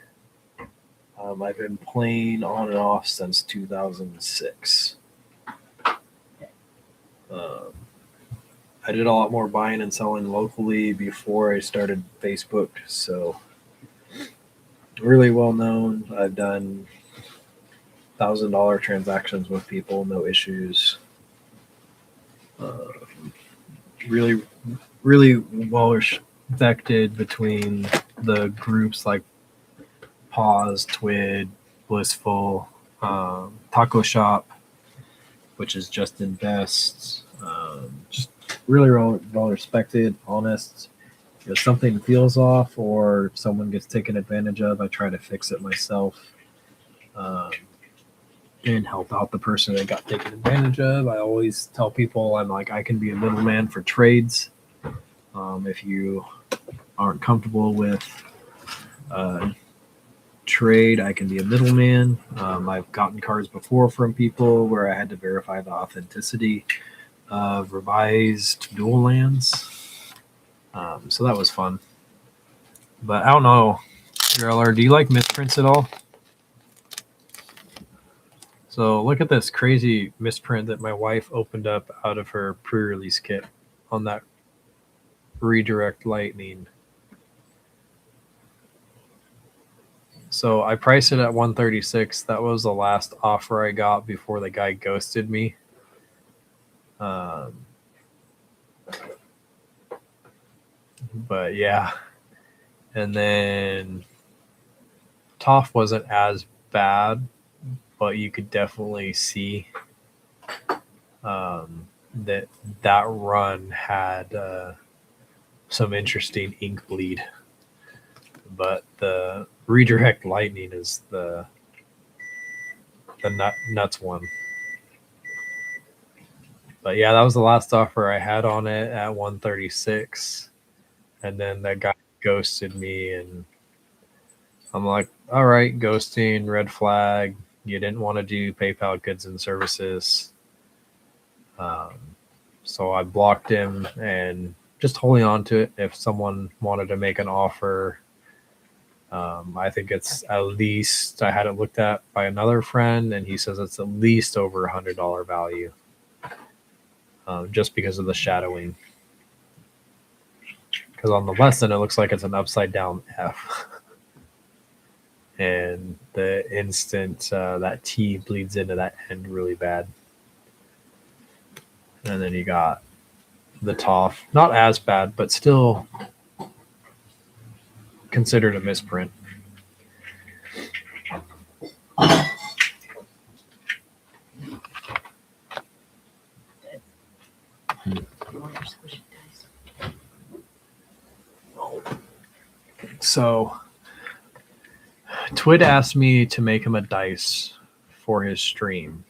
Speaker 1: I've been playing on and off since 2006. I did a lot more buying and selling locally before I started Facebook, so really well known. I've done $1,000 transactions with people, no issues. Really, really well respected between the groups like Pause, Twid, Blissful, Taco Shop, which is just Invest. Just really well respected, honest. If something feels off or someone gets taken advantage of, I try to fix it myself and help out the person that got taken advantage of. I always tell people I can be a middleman for trades. If you aren't comfortable with trade, I can be a middleman. I've gotten cards before from people where I had to verify the authenticity of revised dual lands. So that was fun. But I don't know, Gerler, do you like misprints at all? So look at this crazy misprint that my wife opened up out of her pre-release kit on that redirect lightning. So I priced it at 136. That was the last offer I got before the guy ghosted me. But yeah. And then Toph wasn't as bad, but you could definitely see that run had some interesting ink bleed. But the redirect lightning is the nuts one. But yeah, that was the last offer I had on it at 136. And then that guy ghosted me, and I'm like, all right, ghosting, red flag. You didn't want to do PayPal goods and services. So I blocked him and just holding on to it. If someone wanted to make an offer, I think it's at least, I had it looked at by another friend, and he says it's at least over $100 value, just because of the shadowing. Because on the lesson, it looks like it's an upside down F. And the instant that T bleeds into that end really bad. And then you got the Toph, not as bad, but still considered a misprint. So Twid asked me to make him a dice for his stream.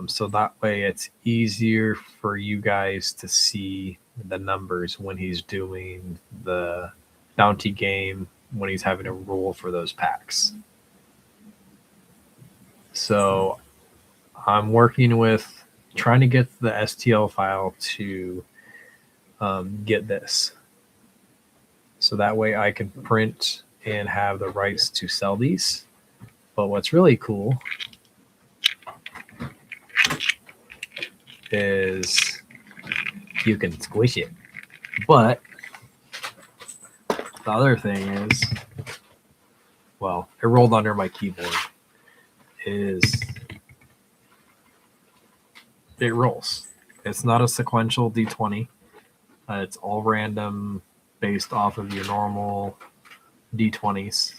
Speaker 1: So that way it's easier for you guys to see the numbers when he's doing the bounty game, when he's having to roll for those packs. So I'm working with trying to get the STL file to get this. So that way I can print and have the rights to sell these. But what's really cool is you can squish it. But the other thing is, well, it rolled under my keyboard, is it rolls. It's not a sequential D20. It's all random based off of your normal D20s.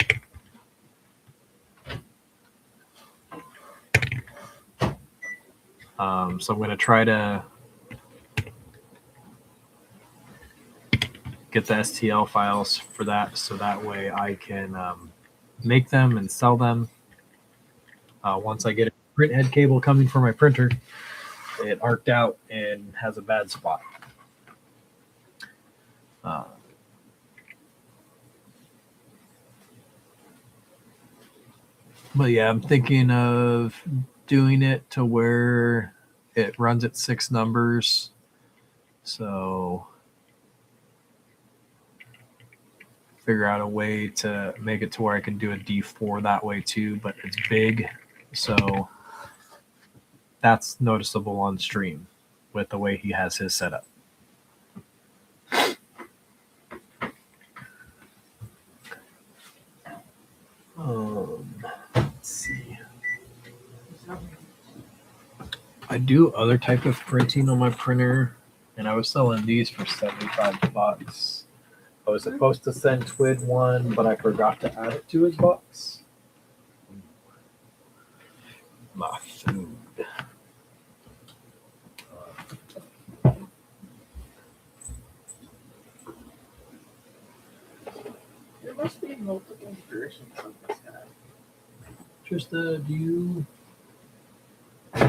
Speaker 1: So I'm going to try to get the STL files for that, so that way I can make them and sell them. Once I get a print head cable coming for my printer, it arced out and has a bad spot. But yeah, I'm thinking of doing it to where it runs at 6 numbers. So figure out a way to make it to where I can do a D4 that way too, but it's big. So that's noticeable on stream with the way he has his setup. Let's see. I do other type of printing on my printer, and I was selling these for $75. I was supposed to send Twid one, but I forgot to add it to his box. My food.
Speaker 2: There must be multiple versions of this guy.
Speaker 1: Trista, do you? I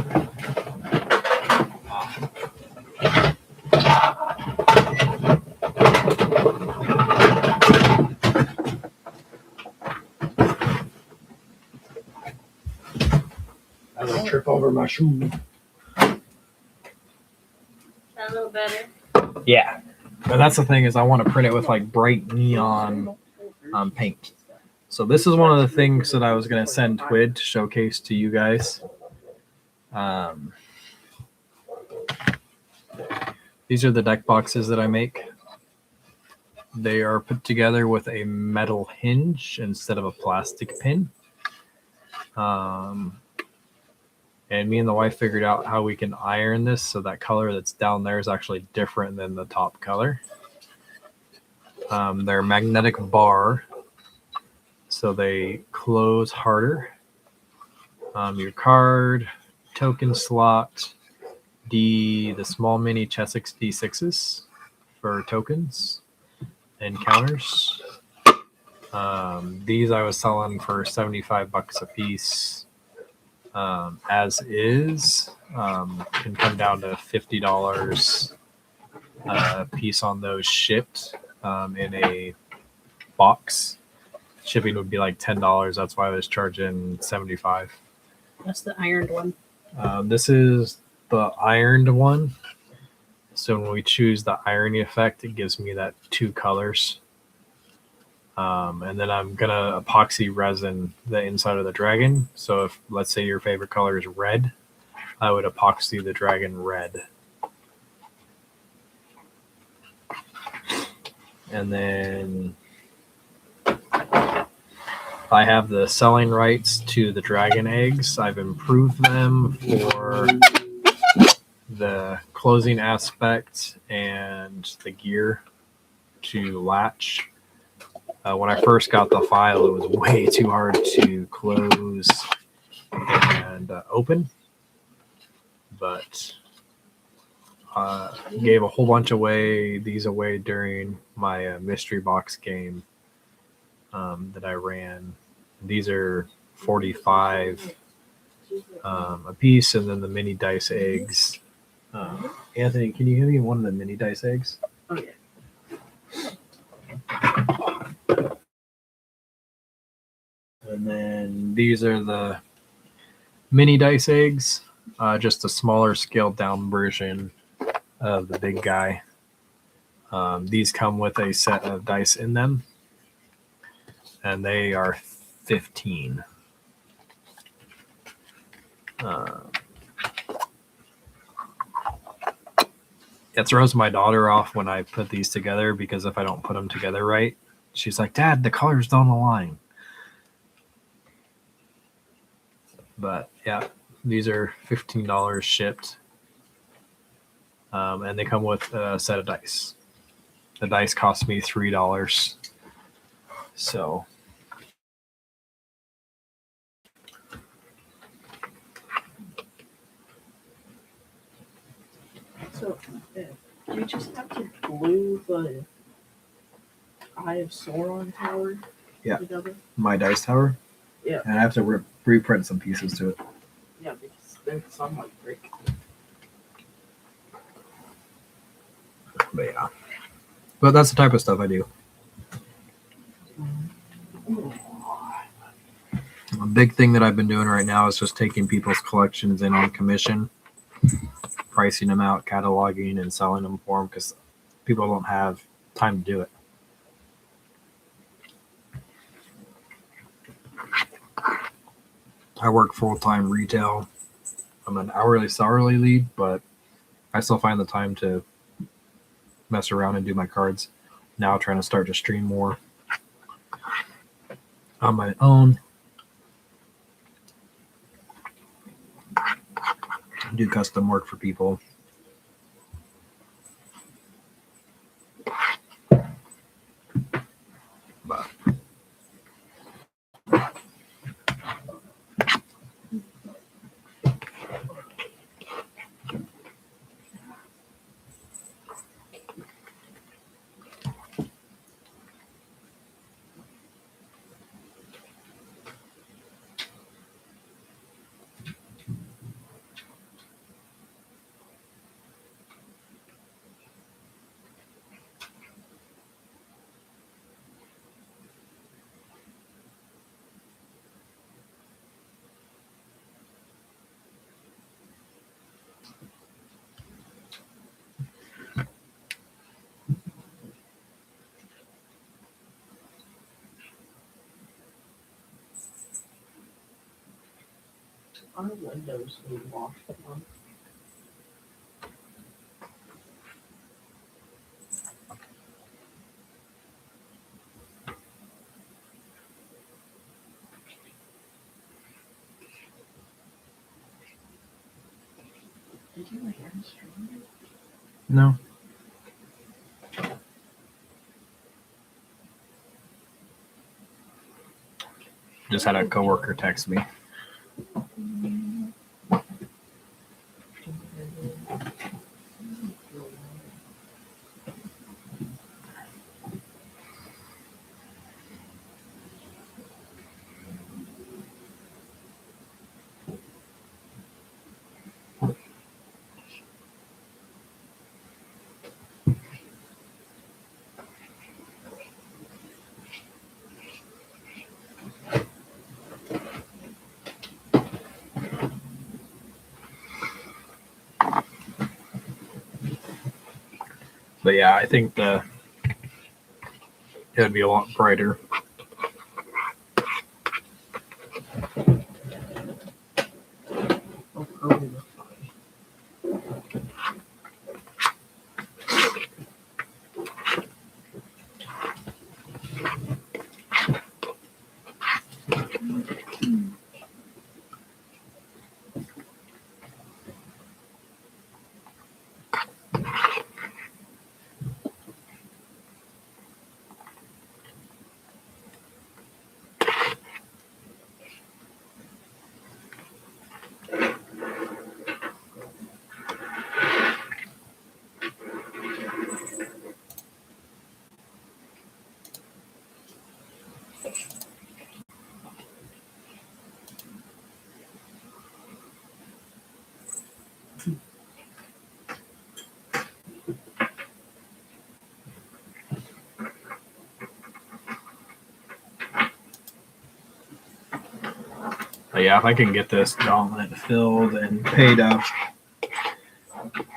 Speaker 1: don't trip over my shoe.
Speaker 3: That a little better.
Speaker 1: Yeah, but that's the thing is I want to print it with like bright neon paint. So this is one of the things that I was going to send Twid to showcase to you guys. These are the deck boxes that I make. They are put together with a metal hinge instead of a plastic pin. And me and the wife figured out how we can iron this so that color that's down there is actually different than the top color. They're magnetic bar, so they close harder. Your card, token slot, the small mini Chessex D6s for tokens and counters. These I was selling for $75 a piece. As is, can come down to $50 a piece on those shipped in a box. Shipping would be like $10. That's why I was charging $75.
Speaker 3: That's the ironed one.
Speaker 1: This is the ironed one. So when we choose the irony effect, it gives me that 2 colors. And then I'm gonna epoxy resin the inside of the dragon. So if, let's say, your favorite color is red, I would epoxy the dragon red. And then I have the selling rights to the dragon eggs. I've improved them for the closing aspect and the gear to latch. When I first got the file, it was way too hard to close and open, but gave a whole bunch these away during my mystery box game that I ran. These are 45 a piece, and then the mini dice eggs. Anthony, can you give me one of the mini dice eggs?
Speaker 2: Oh, yeah.
Speaker 1: And then these are the mini dice eggs, just a smaller scaled down version of the big guy. These come with a set of dice in them, and they are 15. It throws my daughter off when I put these together, because if I don't put them together right, she's like, "Dad, the colors don't align." But yeah, these are $15 shipped. And they come with a set of dice. The dice cost me $3. So
Speaker 2: So, you just have to glue the Eye of Sauron tower together?
Speaker 1: my dice tower.
Speaker 2: Yeah.
Speaker 1: And I have to reprint some pieces to it.
Speaker 2: Yeah, because there's some like break.
Speaker 1: But yeah. But that's the type of stuff I do. A big thing that I've been doing right now is just taking people's collections in on commission pricing them out, cataloging, and selling them for them because people don't have time to do it. I work full-time retail. I'm an hourly salary lead, but I still find the time to mess around and do my cards. Now trying to start to stream more on my own. Do custom work for people. But
Speaker 2: Our windows need washed. Mom. Did you hear him streaming?
Speaker 1: no. Just had a coworker text me. But yeah, I think it would be a lot brighter.
Speaker 2: Oh, probably the
Speaker 1: But yeah, if I can get this gauntlet filled and paid up,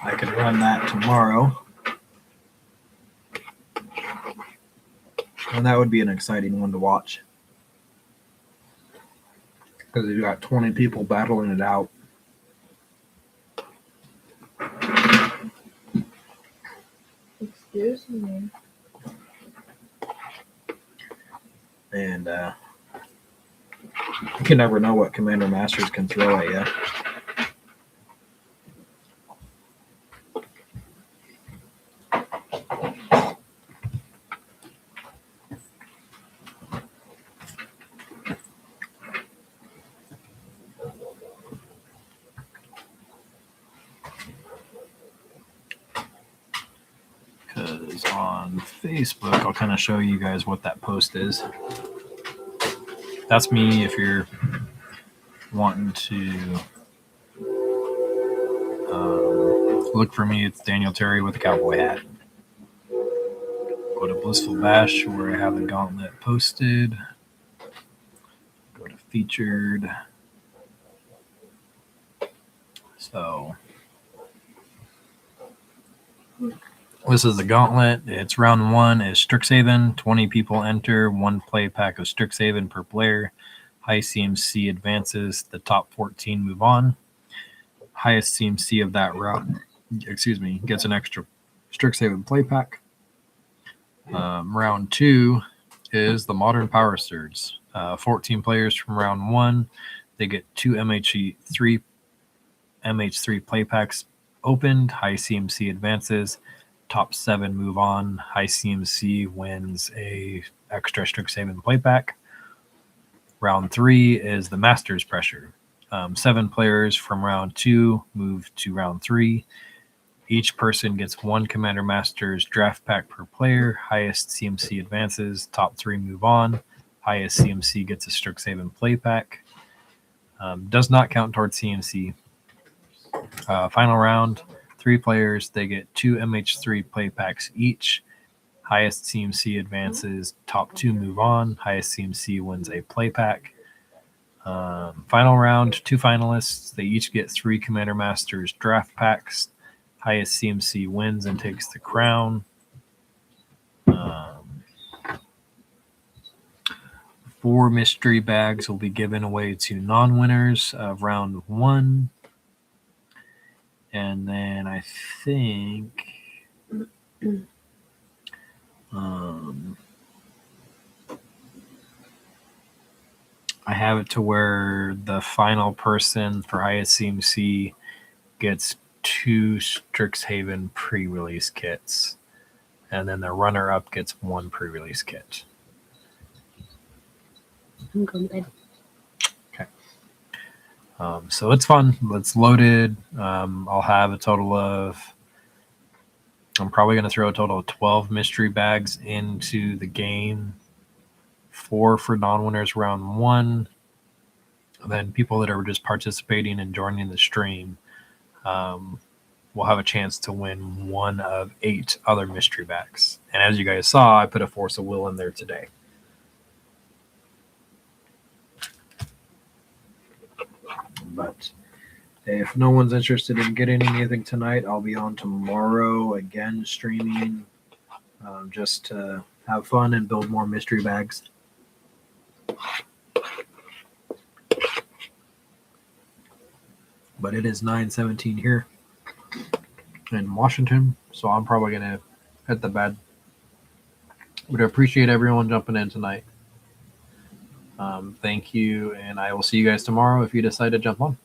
Speaker 1: I could run that tomorrow. And that would be an exciting one to watch. Because you've got 20 people battling it out.
Speaker 2: Excuse me.
Speaker 1: And you can never know what Commander Masters can throw at you. Because on Facebook, I'll kind of show you guys what that post is. That's me if you're wanting to look for me. It's Daniel Terry with a cowboy hat. Go to Blissful Bash where I have the gauntlet posted. Go to featured. So This is the gauntlet. It's round 1 is Strixhaven. 20 people enter. 1 play pack of Strixhaven per player. High CMC advances. The top 14 move on. Highest CMC of that round, gets an extra Strixhaven play pack. Round 2 is the Modern Power Surge. 14 players from round 1. They get 2 MH3 play packs opened. High CMC advances. Top 7 move on. High CMC wins a extra Strixhaven play pack. Round 3 is the Master's Pressure. 7 players from round 2 move to round 3. Each person gets 1 Commander Master's draft pack per player. Highest CMC advances. Top 3 move on. Highest CMC gets a Strixhaven play pack. Does not count towards CMC. Final round, 3 players. They get 2 MH3 play packs each. Highest CMC advances. Top 2 move on. Highest CMC wins a play pack. Final round, 2 finalists. They each get 3 Commander Masters draft packs. Highest CMC wins and takes the crown. 4 mystery bags will be given away to non-winners of round 1. And then I think I have it to where the final person for highest CMC gets 2 Strixhaven pre-release kits, and then the runner-up gets 1 pre-release kit.
Speaker 3: I'm going to bed.
Speaker 1: So it's fun. It's loaded. I'll have a total of, I'm probably going to throw a total of 12 mystery bags into the game. 4 for non-winners round 1. And then people that are just participating and joining the stream will have a chance to win 1 of 8 other mystery bags. And as you guys saw, I put a Force of Will in there today. But if no one's interested in getting anything tonight, I'll be on tomorrow again streaming, just to have fun and build more mystery bags. But it is 9:17 here in Washington, so I'm probably going to hit the bed. Would appreciate everyone jumping in tonight. Thank you, and I will see you guys tomorrow if you decide to jump on.